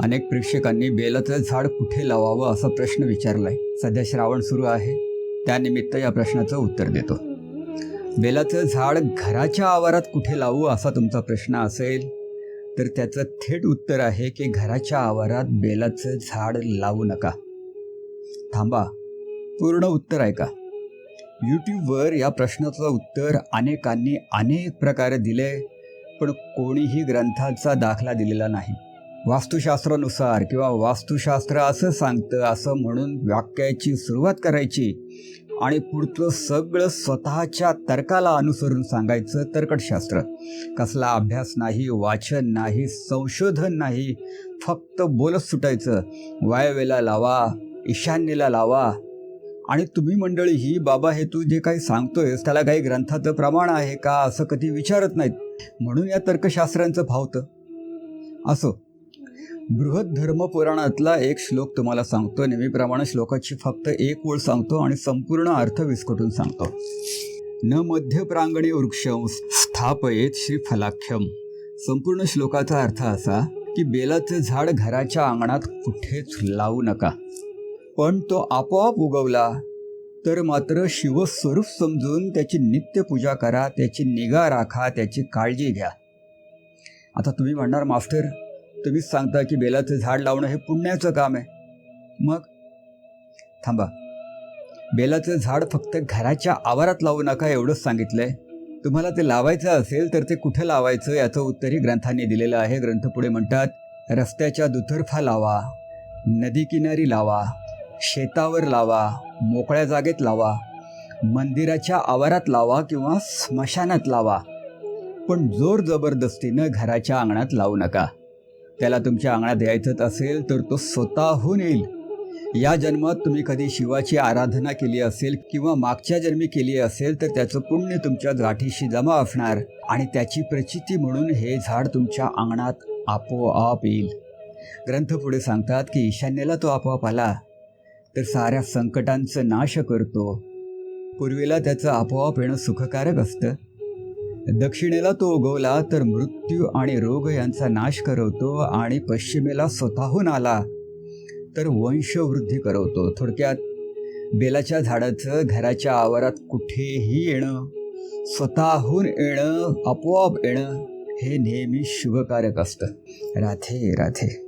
अनेक प्रेक्षकांनी बेलाचं झाड कुठे लावावं असा प्रश्न विचारलाय. सध्या श्रावण सुरू आहे, त्यानिमित्त या प्रश्नाचं उत्तर देतो. बेलाचं झाड घराच्या आवारात कुठे लावू असा तुमचा प्रश्न असेल तर त्याचं थेट उत्तर आहे की घराच्या आवारात बेलाचं झाड लावू नका. थांबा, पूर्ण उत्तर ऐका. यूट्यूबवर या प्रश्नाचं उत्तर अनेकांनी अनेक प्रकारे दिले, पण कोणीही ग्रंथाचा दाखला दिलेला नाही. वास्तुशास्त्रानुसार किंवा वास्तुशास्त्र असं सांगतं असं म्हणून वाक्याची सुरुवात करायची आणि पुढचं सगळं स्वतःच्या तर्काला अनुसरून सांगायचं. तर्कशास्त्र कसला अभ्यास नाही, वाचन नाही, संशोधन नाही, फक्त बोलत सुटायचं. वायव्येला लावा, ईशान्येला लावा. आणि तुम्ही मंडळी ही बाबा हे तू जे काही सांगतोयस त्याला काही ग्रंथाचं प्रमाण आहे का असं कधी विचारत नाहीत, म्हणून या तर्कशास्त्रांचं भावतं. असो, बृहद धर्मपुराणातला एक श्लोक तुम्हाला सांगतो. नेहमीप्रमाणे श्लोकाची फक्त एक ओळ सांगतो आणि संपूर्ण अर्थ विस्कटून सांगतो. न मध्य प्रांगणे वृक्षं स्थापयेत श्रीफलाख्यम. संपूर्ण श्लोकाचा अर्थ असा की बेलाचं झाड घराच्या अंगणात कुठेच लावू नका, पण तो आपोआप उगवला तर मात्र शिवस्वरूप समजून त्याची नित्य पूजा करा, त्याची निगा राखा, त्याची काळजी घ्या. आता तुम्ही म्हणणार, मास्टर तुम्हीच सांगता की बेलाचं झाड लावणं हे पुण्याचं काम आहे. मग थांबा, बेलाचं झाड फक्त घराच्या आवारात लावू नका एवढंच सांगितलंय. तुम्हाला ते लावायचं असेल तर ते कुठं लावायचं याचं उत्तरही ग्रंथांनी दिलेलं आहे. ग्रंथ पुढे म्हणतात, रस्त्याच्या दुतर्फा लावा, नदी किनारी लावा, शेतावर लावा, मोकळ्या जागेत लावा, मंदिराच्या आवारात लावा किंवा स्मशानात लावा, पण जोर जबरदस्तीनं घराच्या अंगणात लावू नका. त्याला तुमच्या अंगणात यायचंच असेल तर तो स्वतःहून येईल. या जन्मात तुम्ही कधी शिवाची आराधना केली असेल किंवा मागच्या जन्मी केली असेल तर त्याचं पुण्य तुमच्या गाठीशी जमा असणार आणि त्याची प्रचिती म्हणून हे झाड तुमच्या अंगणात आपोआप येईल. ग्रंथ पुढे सांगतात की ईशान्येला तो आपोआप आला तर साऱ्या संकटांचं नाश करतो. पूर्वेला त्याचं आपोआप येणं सुखकारक असतं. दक्षिणेला तो उगवला तर मृत्यू आणि रोग यांचा नाश करवतो आणि पश्चिमेला स्वतःहून आला तर वंशवृद्धी करवतो. थोडक्यात बेलाच्या झाडाचं घराच्या आवारात कुठेही येणं, स्वतःहून येणं, आपोआप येणं हे नेहमी शुभकारक असतं. राधे राधे.